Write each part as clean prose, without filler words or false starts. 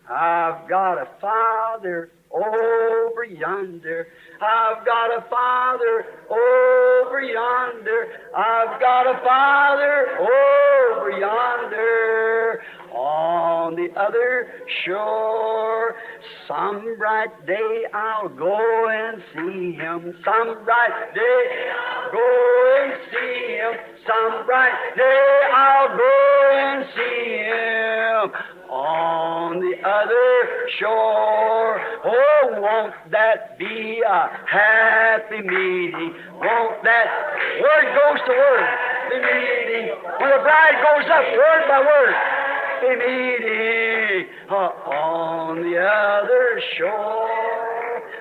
I've got a Father over yonder. I've got a Father over yonder. I've got a Father over yonder. On the other shore, some bright day I'll go and see Him. Some bright day I'll go and see Him. Some bright day I'll go and see Him. On the other shore, oh, won't that be a happy meeting? Won't that, word goes to word, the meeting. When the bride goes up, word by word, the meeting on the other shore.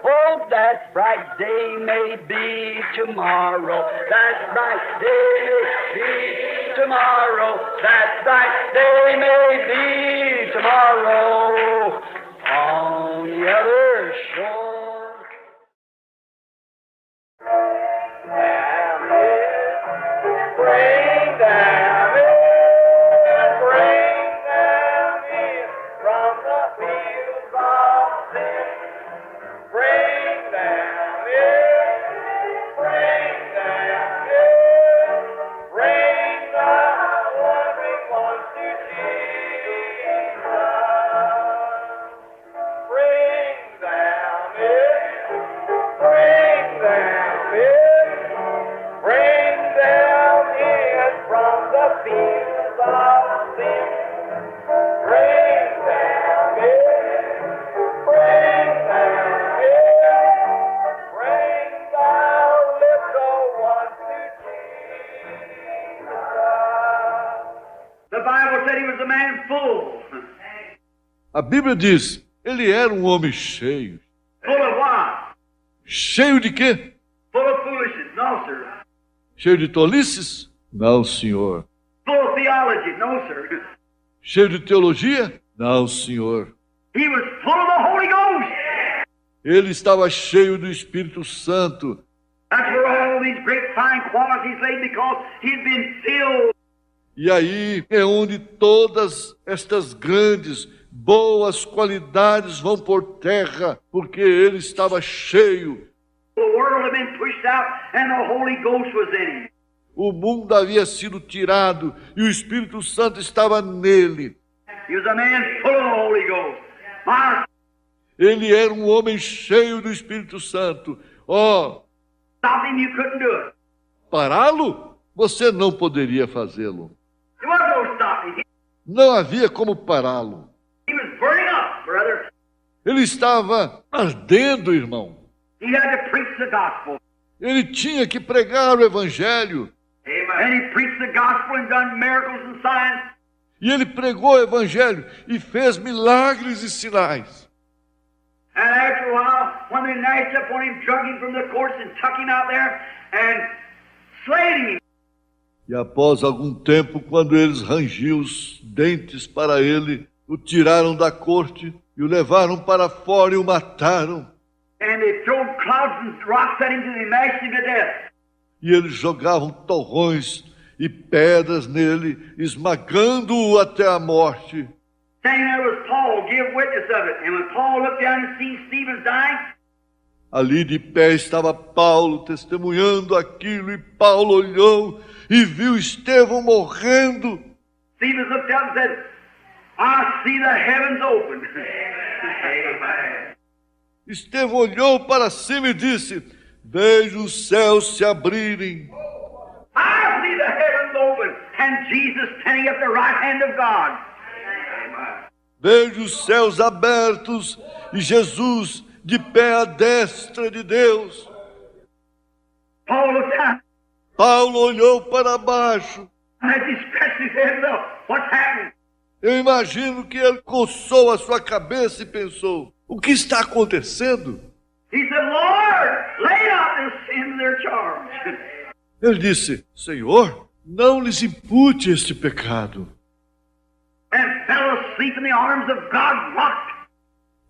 Oh, that bright day may be tomorrow. That bright day may be tomorrow. That bright day may be tomorrow on the other shore. Bring them in, bring them in from the fields of sin. Bring them in, bring them in, bring the wandering ones to Jesus. Bring them in, bring them in, bring them in from the fields of sin. Bring them in, bring them in, bring the little ones to Jesus. The Bible said he was a man full. A Bíblia diz, ele era um homem cheio. Full of what? Cheio de quê? Full of foolishness? No, sir. Cheio de tolices? Não, senhor. Full of theology? No, sir. Cheio de teologia? Não, senhor. He was full of the Holy Ghost. Ele estava cheio do Espírito Santo. That's where all these great fine qualities lay, because he'd been filled. E aí é onde todas estas grandes, boas qualidades vão por terra, porque ele estava cheio. The world had been pushed out and the Holy Ghost was in him. O mundo havia sido tirado e o Espírito Santo estava nele. He was a man full of the Holy Ghost. My, Ele era um homem cheio do Espírito Santo. stop him, you couldn't do it. Pará-lo? Você não poderia fazê-lo. There was no stopping. Não havia como pará-lo. He was burning up, brother. Ele estava ardendo, irmão. He had to preach the gospel. Ele tinha que pregar o Evangelho. Amen. And he preached the gospel and done miracles and signs. E ele pregou o Evangelho e fez milagres e sinais. And after a while, when they gnashed up on him, drug him from the courts and took him out there and slayed him. E após algum tempo, quando eles rangiam os dentes para ele, o tiraram da corte e o levaram para fora e o mataram. And they threw clouds and rocks at him till they mashed him to death. E eles jogavam torrões e pedras nele, esmagando-o até a morte. Standing there was Paul, give witness of it. And when Paul looked down and seen Stephen dying, Ali de pé estava Paulo testemunhando aquilo, e Paulo olhou e viu Estevão morrendo. Stephen looked up and said, I see the heavens open. Amen. Estevão olhou para cima e disse, vejo os céus se abrirem. I see the heavens open and Jesus standing at the right hand of God. Amen. Vejo os céus abertos e Jesus de pé à destra de Deus. Paul looked down. Paulo olhou para baixo. As he scratched his head, what's happening? Eu imagino que ele coçou a sua cabeça e pensou, o que está acontecendo? He said, Lord, lay out this sin to their charge. Ele disse, Senhor, não lhes impute este pecado. And fell asleep in the arms of God, rocked.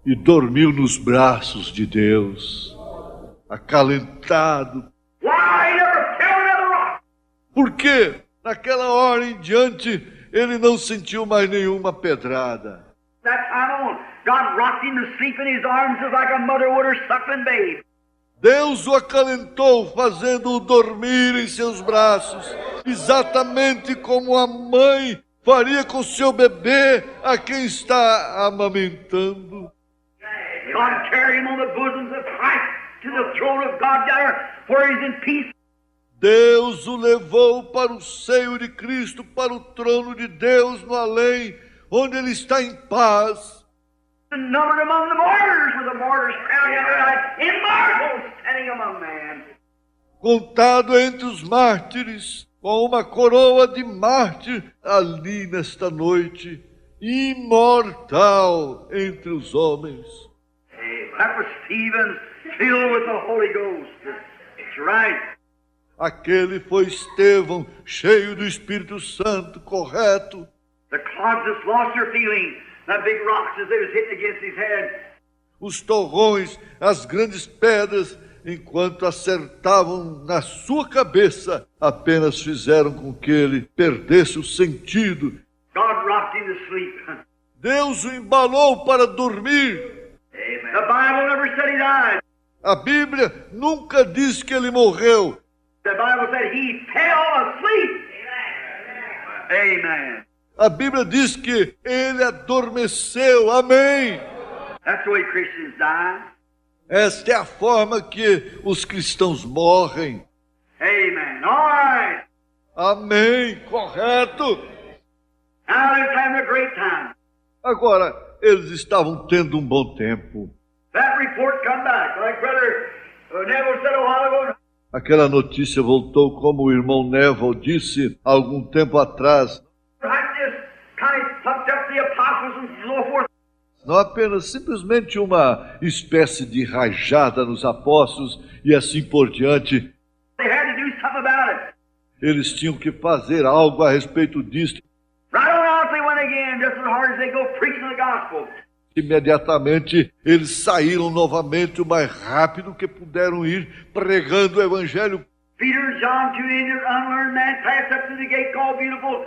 E dormiu nos braços de Deus, acalentado. Why he never fell another rock? Porque naquela hora em diante ele não sentiu mais nenhuma pedrada. That time on, God rocked him to sleep in his arms just like a mother would her suckling babe. Deus o acalentou, fazendo-o dormir em seus braços, exatamente como a mãe faria com seu bebê a quem está amamentando. God carried him on the bosoms of Christ to the throne of God there, where he's in peace. Deus o levou para o seio de Cristo, para o trono de Deus no além, onde ele está em paz. Numbered among the martyrs, with the martyrs crowning on their life, in marvels standing among man. Contado entre os mártires, com uma coroa de mártir ali nesta noite, imortal entre os homens. That was Stephen, filled with the Holy Ghost. That's right. Aquele foi Estevão, cheio do Espírito Santo, correto. The clods just lost their feeling. The big rocks as they was hitting against his head. Os torrões, as grandes pedras, enquanto acertavam na sua cabeça, apenas fizeram com que ele perdesse o sentido. God rocked him to sleep. Deus o embalou para dormir. Amen. The Bible never said he died. A Bíblia nunca diz que ele morreu. The Bible said he fell asleep. Amen. A Bíblia diz que ele adormeceu. Amém. That's the way Christians die. Esta é a forma que os cristãos morrem. Amen. All right. Amém. Correto. Now they're having a great time. Agora, eles estavam tendo um bom tempo. That report come back, like Brother Neville said a while ago. Aquela notícia voltou, como o irmão Neville disse há algum tempo atrás. Right, just kind of pumped up the apostles and so forth. Não apenas simplesmente uma espécie de rajada nos apóstolos e assim por diante. They had to do something about it. Eles tinham que fazer algo a respeito disso. Right on out they went again, just as hard as they go preaching the gospel. Imediatamente eles saíram novamente o mais rápido que puderam ir, pregando o evangelho. Peter and John, two unlearned men, passed up through the gate called Beautiful.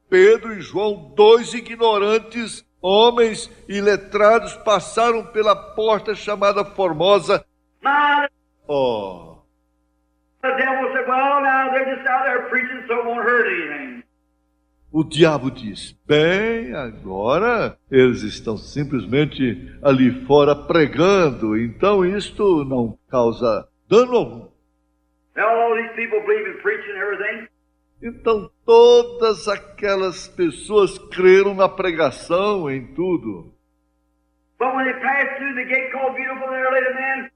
Pedro e João, dois ignorantes, homens iletrados, passaram pela porta chamada Formosa. Now Oh, the devil said, well, now they're just out there preaching, so it won't hurt anything. o diabo disse, bem, agora eles estão simplesmente ali fora pregando, então isto não causa dano algum. Now all these people believe in preaching and everything. Então todas aquelas pessoas creram na pregação, em tudo. But when they passed through the gate called Beautiful, there lay the man.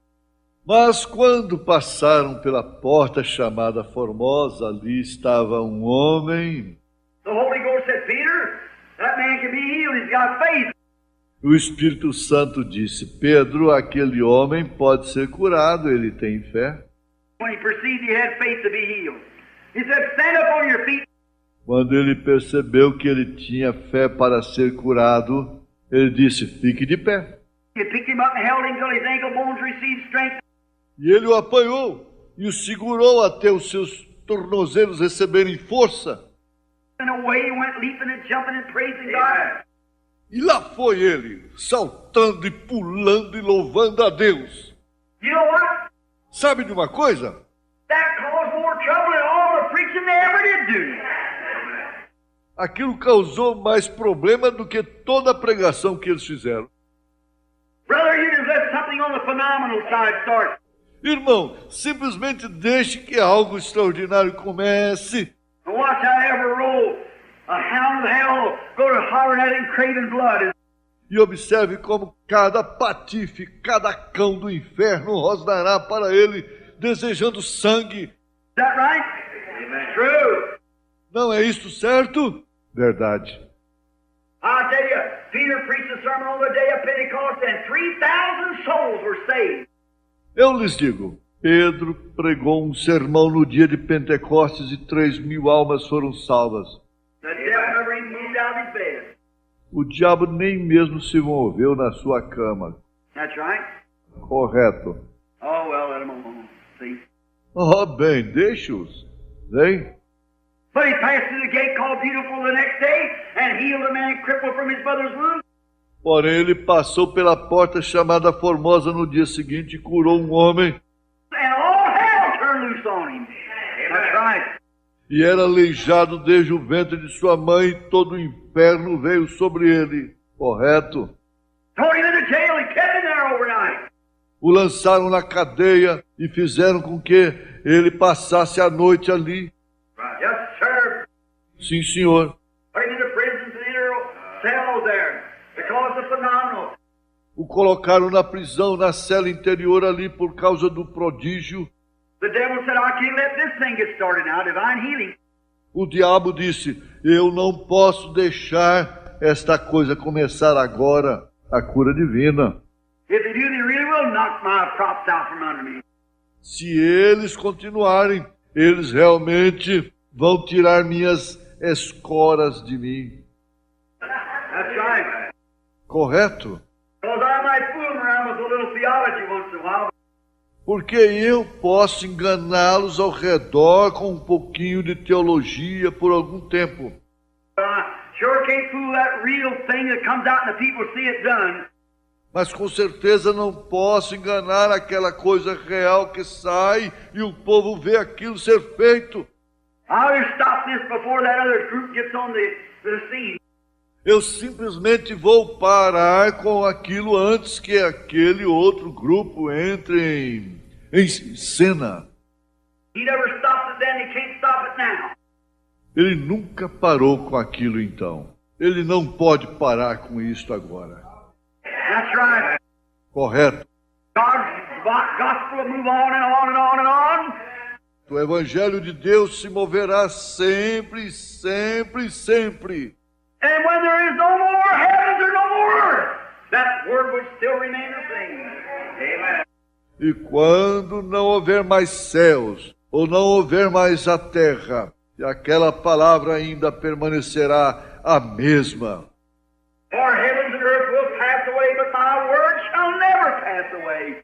Mas quando passaram pela porta chamada Formosa, ali estava um homem. The Holy Ghost said, Peter, that man can be healed. He's got faith. O Espírito Santo disse, Pedro, aquele homem pode ser curado, ele tem fé. When he perceived he had faith to be healed, he said, stand up on your feet. Quando ele percebeu que ele tinha fé para ser curado, ele disse, fique de pé. He picked him up and held him till his ankle bones received strength. E ele o apanhou e o segurou até os seus tornozelos receberem força. And away he went leaping and jumping and praising God. E lá foi ele, saltando e pulando e louvando a Deus. You know what? Sabe de uma coisa? That caused more trouble than all the preaching they ever did do. Aquilo causou mais problema do que toda a pregação que eles fizeram. Brother, you just let something on the phenomenal side start. Irmão, simplesmente deixe que algo extraordinário comece. And watch how every roll, a hound of hell, go to hollering at him craving blood. E observe como cada patife, cada cão do inferno rosnará para ele, desejando sangue. Is that right? Amen. True. Não é isto certo? Verdade. I'll tell you, Peter preached a sermon on the day of Pentecost and 3,000 souls were saved. Eu lhes digo, Pedro pregou um sermão no dia de Pentecostes e 3.000 almas foram salvas. The devil never even moved out of his bed. O diabo nem mesmo se moveu na sua cama. That's right. Correto. Oh, well, let him alone. See? Oh, bem, deixe-os. Vem. But he passed through the gate called Beautiful the next day and healed a man crippled from his mother's womb. Porém, ele passou pela porta chamada Formosa no dia seguinte e curou um homem. And all hell turned loose on him. That's right. E era aleijado desde o ventre de sua mãe, e todo o inferno veio sobre ele. Correto? Thrown him into jail and kept him there overnight. O lançaram na cadeia e fizeram com que ele passasse a noite ali. Yes, sir. Sim, senhor. Put him into prisons and inner cells there because of phenomenal. O colocaram na prisão, na cela interior ali, por causa do prodígio. The devil said, I can't let this thing get started now, divine healing. O diabo disse, eu não posso deixar esta coisa começar agora, a cura divina. If they do, they really will knock my props out from under me. Se eles continuarem, eles realmente vão tirar minhas escoras de mim. That's right. Correto? Because I might fool them around with a little theology once in a while. Porque eu posso enganá-los ao redor com um pouquinho de teologia por algum tempo. But I sure can't fool that real thing that comes out and the people see it done. Mas com certeza não posso enganar aquela coisa real que sai e o povo vê aquilo ser feito. I'll just stop this before that other group gets on the scene. Eu simplesmente vou parar com aquilo antes que aquele outro grupo entre em cena. He never stopped it then, he can't stop it now. Ele nunca parou com aquilo então. Ele não pode parar com isto agora. That's right. Correto? God's gospel will move on and on and on and on. O Evangelho de Deus se moverá sempre, sempre, sempre. And when there is no more heavens or no more earth, that word will still remain the same. Amen. E quando não houver mais céus, ou não houver mais a terra, e aquela palavra ainda permanecerá a mesma. For heavens and earth will pass away, but my word shall never pass away.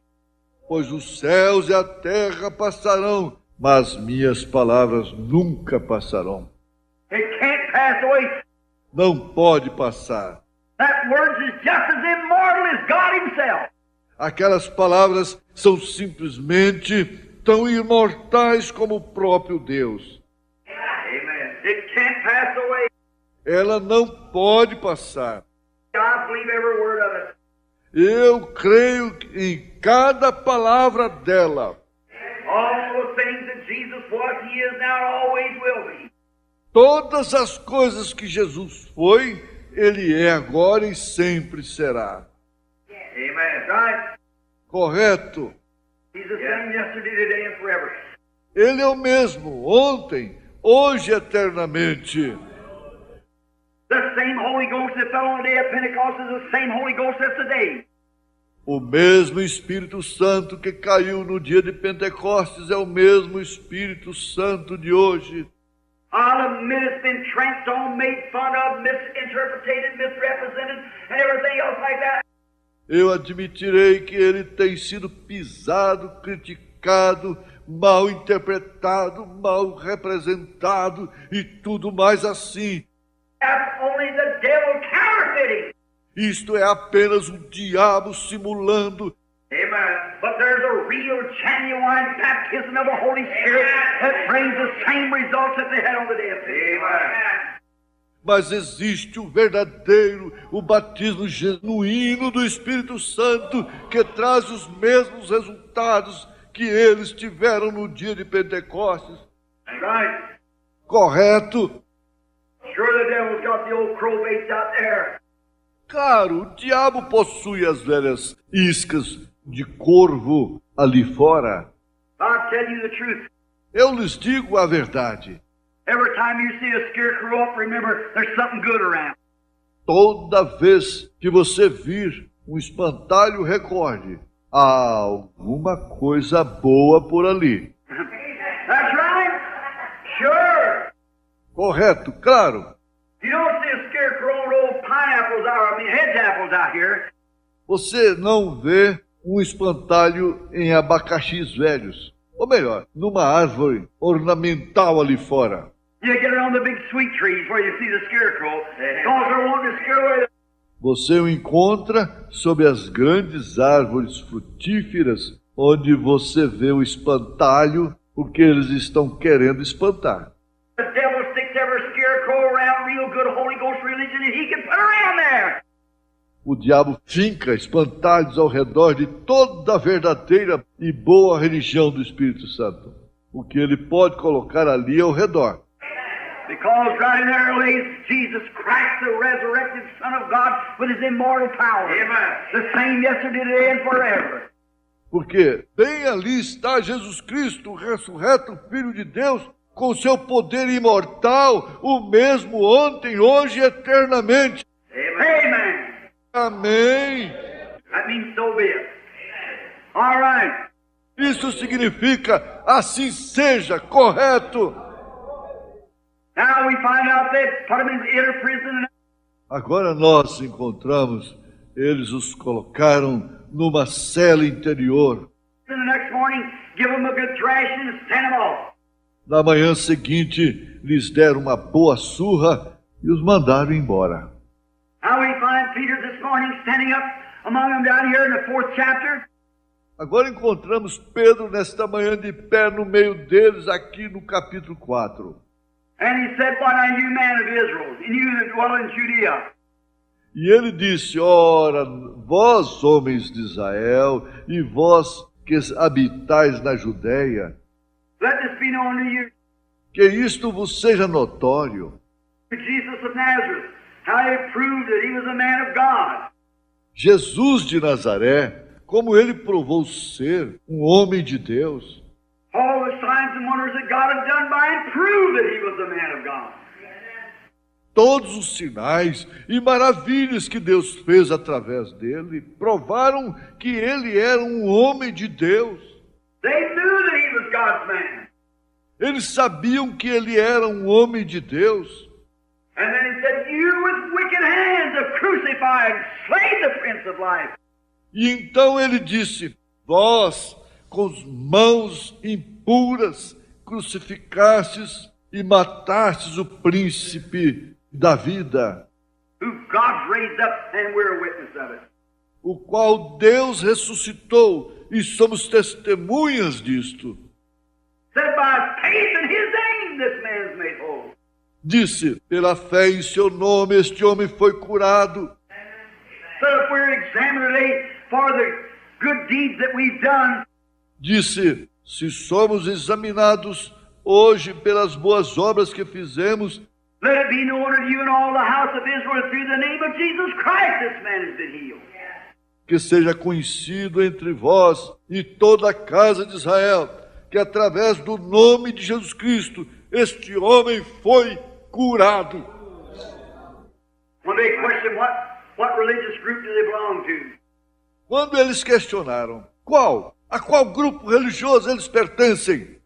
Pois os céus e a terra passarão, mas minhas palavras nunca passarão. It can't pass away. Não pode passar. That word is just as immortal as God himself. Aquelas palavras são simplesmente tão imortais como o próprio Deus. Amen. It can't pass away. Ela não pode passar. I believe every word of it. Eu creio em cada palavra dela. All the things that Jesus was, he is now, always will be. Todas as coisas que Jesus foi, ele é agora e sempre será. Amen. Right? Correto? He's the same yesterday, today, and forever. Ele é o mesmo, ontem, hoje e eternamente. The same Holy Ghost that fell on the day of Pentecost is the same Holy Ghost that's today. O mesmo Espírito Santo que caiu no dia de Pentecostes é o mesmo Espírito Santo de hoje. I'll admit it's been tramped on, made fun of, misinterpreted, misrepresented, and everything else like that. Eu admitirei que ele tem sido pisado, criticado, mal interpretado, mal representado e tudo mais assim. That's only the devil counterfeiting. Isto é apenas o diabo simulando. Amen. But there's a real, genuine baptism of the Holy Spirit that brings the same results that they had on the day of Pentecost. Amen. Mas existe o verdadeiro, o batismo genuíno do Espírito Santo que traz os mesmos resultados que eles tiveram no dia de Pentecostes. Right. Correto? Sure, the devil's got the old crow baits out there. Claro, o diabo possui as velhas iscas de corvo ali fora. I'll tell you the truth. Eu lhes digo a verdade. Every time you see a scarecrow up, remember there's something good around. Toda vez que você vir um espantalho, recorde, há alguma coisa boa por ali. That's right. Sure. Correto, claro. You don't see a scarecrow on old pineapples out, hedge apples out here. Você não vê um espantalho em abacaxis velhos. Ou melhor, numa árvore ornamental ali fora. You get it on the big sweet trees where you see the scarecrow. Because they're wanting to scare away Você o encontra sob as grandes árvores frutíferas, onde você vê o espantalho, porque eles estão querendo espantar. The devil sticks every scarecrow around real good Holy Ghost religion and he can put around there. O diabo finca espantalhos ao redor de toda a verdadeira e boa religião do Espírito Santo. O que ele pode colocar ali ao redor. Because right in there lays Jesus Christ, the resurrected Son of God, with his immortal power. Amen. The same yesterday, today, and forever. Porque bem ali está Jesus Cristo, o ressurreto Filho de Deus, com seu poder imortal, o mesmo ontem, hoje e eternamente. Amen. Amém. That means so be it. All right. Isso significa assim seja, correto. Now we find out they put him in the inner prison. Agora nós encontramos, eles os colocaram numa cela interior. The next morning, give them a good thrashing and send them off. Na manhã seguinte, lhes deram uma boa surra e os mandaram embora. Now we find Peter this morning standing up among them down here in the 4th chapter. Agora encontramos Pedro nesta manhã de pé no meio deles, aqui no capítulo 4. And he said, "What are you, man of Israel, and you that dwell in Judea? E ele disse, ora, vós, homens de Israel, e vós que habitais na Judéia, Let this be known to you, que isto vos seja notório. Jesus of Nazareth, how he proved that he was a man of God. Jesus de Nazaré, como ele provou ser um homem de Deus. All the signs and wonders that God had done by him proved that he was a man of God. Todos os sinais e maravilhas que Deus fez através dele provaram que ele era um homem de Deus. They knew that he was God's man. Eles sabiam que ele era um homem de Deus. And then he said, "You with wicked hands have crucified and slain the Prince of Life." E então ele disse, vós, com as mãos impuras, crucificastes e matastes o príncipe da vida, Who God raised up, and we're a witness of it. o qual Deus ressuscitou, e somos testemunhas disto. Said by faith in his name, this man's made whole. Disse, pela fé em seu nome, este homem foi curado. So if we're examined today for the good deeds that we've done, Disse, se somos examinados hoje pelas boas obras que fizemos, let it be known unto you and all the house of Israel through the name of Jesus Christ this man has been healed. que seja conhecido entre vós e toda a casa de Israel, que através do nome de Jesus Cristo, este homem foi curado. When they question what religious group do they belong to? Quando eles questionaram, a qual grupo religioso eles pertencem?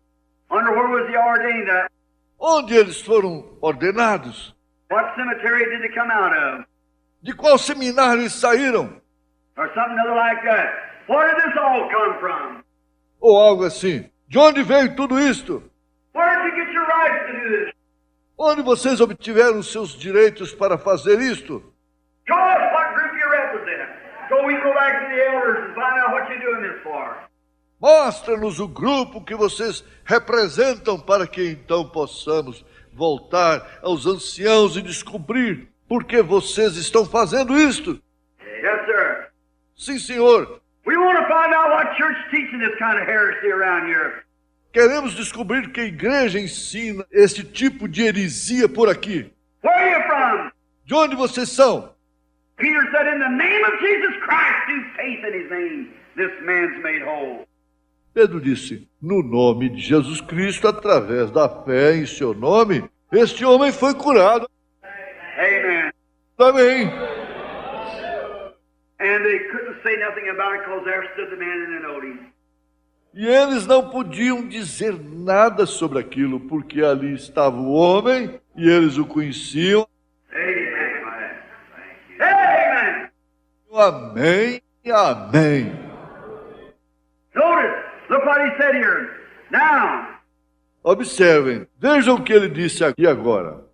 Under where was he ordained at? Onde eles foram ordenados? What cemetery did they come out of? De qual seminário eles saíram? Or something other like that. Where did this all come from? Ou algo assim. De onde veio tudo isto? Where did you get your rights to do this? Onde vocês obtiveram seus direitos para fazer isto? Show us what group you represent. So we go back to the elders and find out what you're doing this for. Mostra-nos o grupo que vocês representam para que então possamos voltar aos anciãos e descobrir por que vocês estão fazendo isto. Yes, sir. Sim, senhor. We want to find out what church teaching this kind of heresy around here. Queremos descobrir que a igreja ensina esse tipo de heresia por aqui. Where are you from? De onde vocês são? Peter said, in the name of Jesus Christ, through faith in his name, this man's made whole. Pedro disse, no nome de Jesus Cristo, através da fé em seu nome, este homem foi curado. Amen. Amém. And they couldn't say nothing about it because there stood the man and they knowed him. E eles não podiam dizer nada sobre aquilo, porque ali estava o homem e eles o conheciam. Amen. Amen. Amém e amém. Notice, look what he said here. Now, Observem, vejam o que ele disse aqui agora.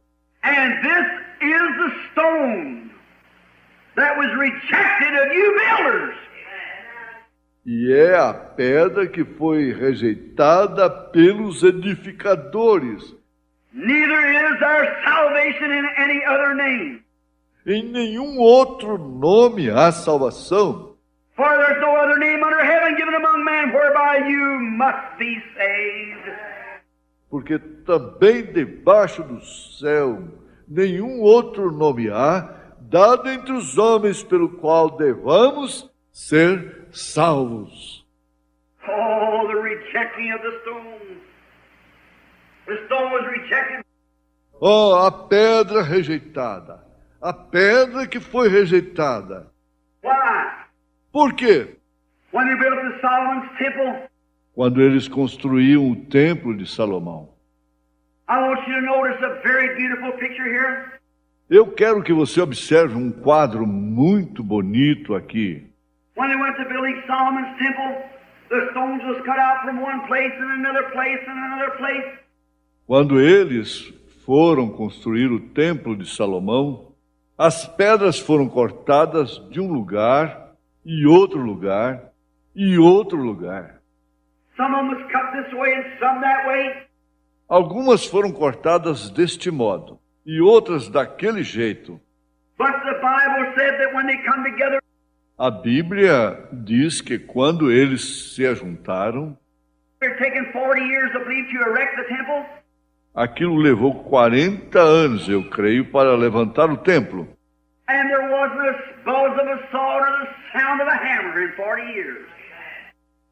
and this is the stone that was rejected of you builders. E é a pedra que foi rejeitada pelos edificadores. Neither is there salvation in any other name. Em nenhum outro nome há salvação. For there's no other name under heaven given among men whereby you must be saved. Porque também debaixo do céu nenhum outro nome há dado entre os homens pelo qual devamos ser salvos. Oh, the rejecting of the stone. The stone was rejected. Oh, a pedra rejeitada. A pedra que foi rejeitada. Why? Por quê? When they built the Solomon's temple, Quando eles construíam o templo de Salomão. I want you to notice a very beautiful picture here. Eu quero que você observe um quadro muito bonito aqui. When they went to building Solomon's temple, the stones was cut out from one place and another place and another place. Quando eles foram construir o templo de Salomão, as pedras foram cortadas de um lugar e outro lugar e outro lugar. Some of them was cut this way and some that way. Algumas foram cortadas deste modo e outras daquele jeito. But the Bible said that when they come together, A Bíblia diz que quando eles se ajuntaram, they're taking 40 years, I believe, to erect the temple. aquilo levou 40 anos, eu creio, para levantar o templo. And there wasn't a buzz of a saw or the sound of a hammer in 40 years.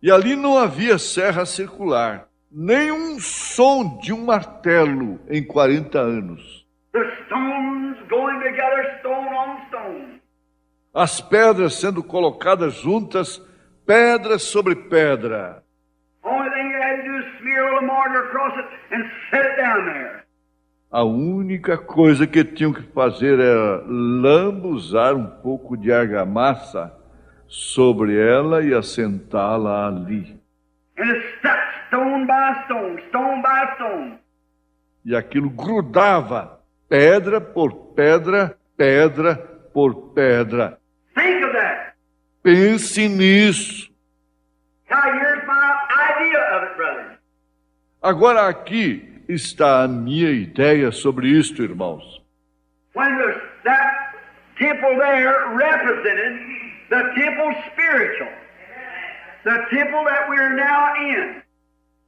E ali não havia serra circular, nem um som de um martelo em 40 anos. The stones going together, stone on stone. As pedras sendo colocadas juntas, pedra sobre pedra. Only thing you had to do is smear a little mortar across it and set it down there. A única coisa que tinham que fazer era lambuzar um pouco de argamassa sobre ela e assentá-la ali. And it stuck stone by stone, stone by stone. E aquilo grudava, pedra por pedra, pedra por pedra. Think of that. Pense nisso. Now here's my idea of it, brother. Agora aqui está a minha ideia sobre isto, irmãos. When that temple there represented the temple spiritual, the temple that we're now in.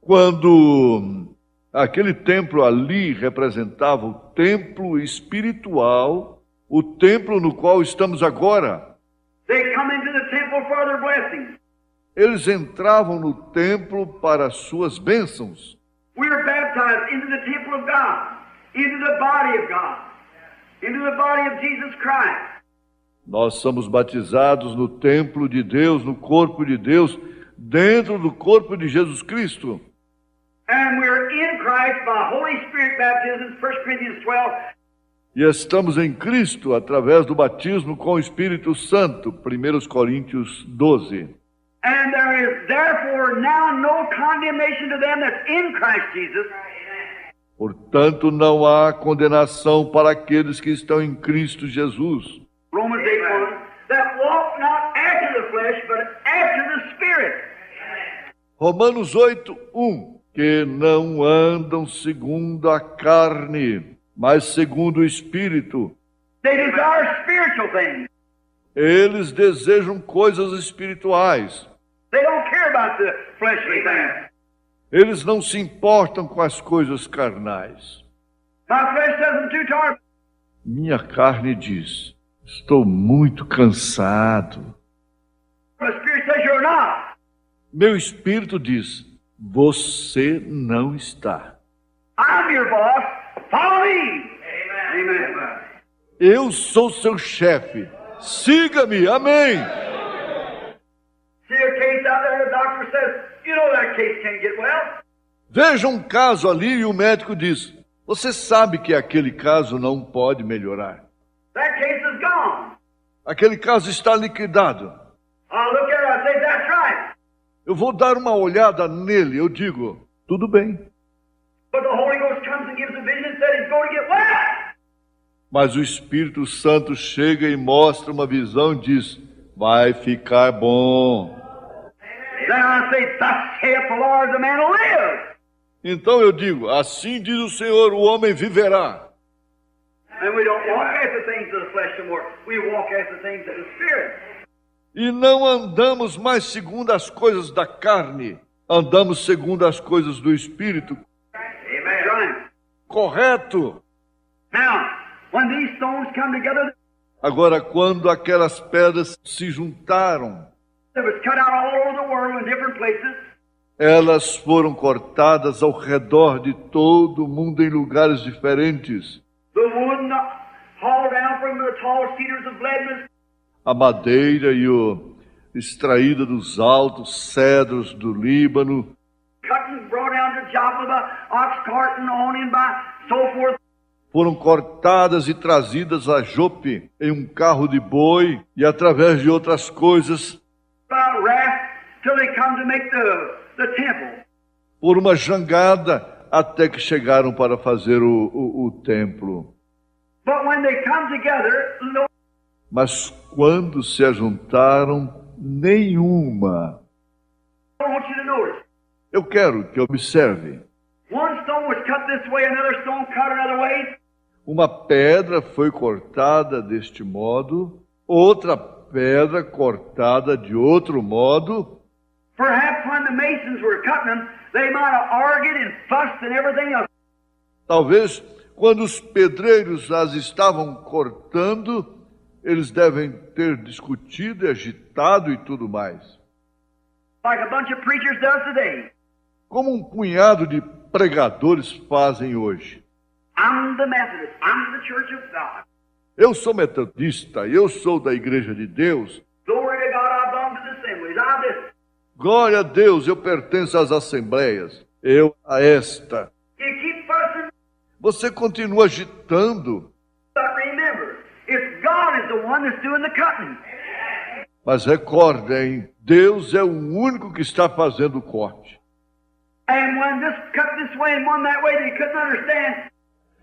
Quando aquele templo ali representava o templo espiritual, o templo no qual estamos agora, They come into the temple for their blessings. eles entravam no templo para suas bênçãos. We are baptized into the temple of God, into the body of God, into the body of Jesus Christ. Nós somos batizados no templo de Deus, no corpo de Deus, dentro do corpo de Jesus Cristo. And we're in Christ by Holy Spirit baptism, 1 Corinthians 12. E estamos em Cristo através do batismo com o Espírito Santo, 1 Coríntios 12. And there is therefore now no condemnation to them that's in Christ Jesus. Portanto, não há condenação para aqueles que estão em Cristo Jesus. Romans 8:1, that walk not after the flesh, but after the Spirit. Romanos 8:1, que não andam segundo a carne, mas segundo o Espírito. They desire spiritual things. Eles desejam coisas espirituais. They don't care about the fleshly things. Eles não se importam com as coisas carnais. My flesh says I'm too tired. Minha carne diz, estou muito cansado. The Spirit says you're not. Meu espírito diz, você não está. I'm your boss. Follow me. Amen. Amen. Eu sou seu chefe. Siga-me. Amém. See a case out there, the doctor says, you know that case can't get well. Veja um caso ali e o médico diz, você sabe que aquele caso não pode melhorar. That case is gone. Aquele caso está liquidado. I'll look at it, I say, that's right. Eu vou dar uma olhada nele, eu digo, tudo bem. But the Holy Ghost comes and gives a vision and said he's going to get well. Mas o Espírito Santo chega e mostra uma visão e diz: vai ficar bom. Then I say, thus saith the Lord, the man will live. Então eu digo: assim diz o Senhor, o homem viverá. And we don't walk after things of the flesh anymore. We walk after things of the Spirit. E não andamos mais segundo as coisas da carne, andamos segundo as coisas do Espírito. Amen. Right. Correto. Now, when these stones come together, Agora, quando aquelas pedras se juntaram, it was cut out all over the world in different places. elas foram cortadas ao redor de todo o mundo em lugares diferentes. The wood hauled down from the tall cedars of Lebanon. A madeira e o extraída dos altos cedros do Líbano, Cut and brought down to Joppa by ox cart and on in by so forth. foram cortadas e trazidas a Jope em um carro de boi e através de outras coisas, By raft till they come to make the temple. por uma jangada, até que chegaram para fazer o templo. But when they come together, no, Mas quando se ajuntaram, nenhuma. I want you to notice. Eu quero que observe. One stone was cut this way, another stone cut another way. Uma pedra foi cortada deste modo, outra pedra cortada de outro modo. Perhaps when the masons were cutting them, they might have argued and fussed and everything else. Talvez, quando os pedreiros as estavam cortando, eles devem ter discutido e agitado e tudo mais. Like a bunch of preachers does today. Como um punhado de pregadores fazem hoje. I'm the Methodist. I'm the Church of God. Eu sou metodista, eu sou da Igreja de Deus. Glory to God, I belong to the assemblies. I'm this. Glória a Deus, eu pertenço às assembleias. Eu a esta. You keep fussing, Você continua agitando, but remember, it's God is the one that's doing the cutting. mas recordem, Deus é o único que está fazendo o corte. And when this cut this way and one that way, they couldn't understand.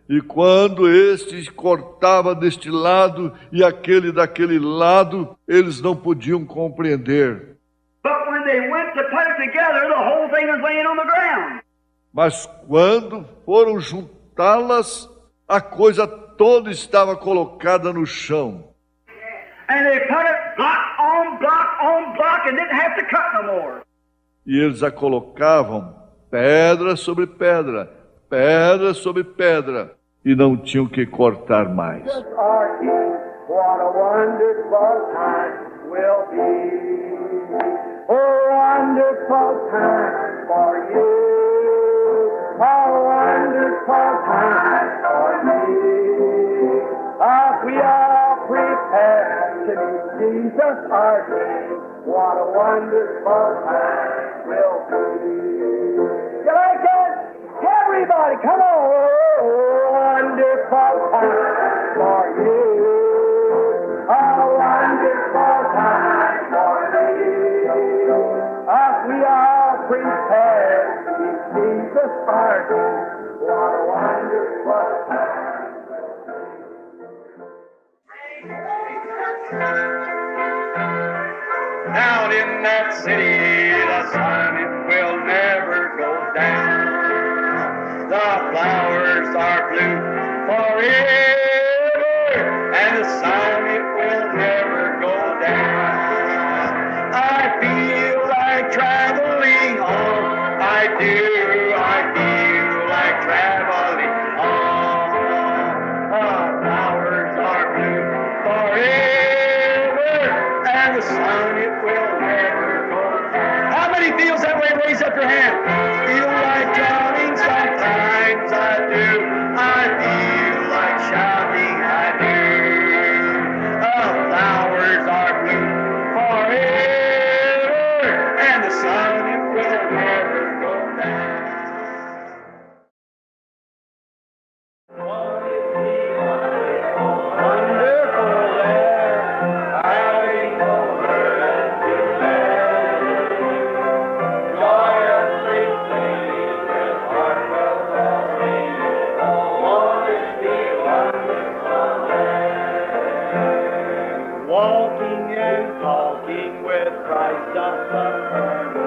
E quando este cortava deste lado e aquele daquele lado, eles não podiam compreender. But when they went to put it together, the whole thing was laying on the ground. Mas quando foram juntá-las, a coisa toda estava colocada no chão. And they put it block on block on block and didn't have to cut no more. E eles a colocavam pedra sobre pedra, pedra sobre pedra, e não tinham que cortar mais. Our King, what a wonderful time will be. A wonderful time for you. A wonderful time for me. We are prepared to meet Jesus our King. What a wonderful time will be. You like it? Everybody, come on. Wonderful time for you. A wonderful time for me. We are prepared to meet Jesus our King. What a wonderful time. Down in that city, the sun it will never go down. The flowers are blue forever, and the sun it will never go down. I feel like traveling on. I do. I feel like traveling on. The flowers are blue forever, and the sun it will never go down. How many feels that way? Raise up your hand. Feel like drowning sometimes. I do. I feel like shouting. I do. The flowers are blue forever, and the sun it will never go down. Joyously sing with with Christ on the firm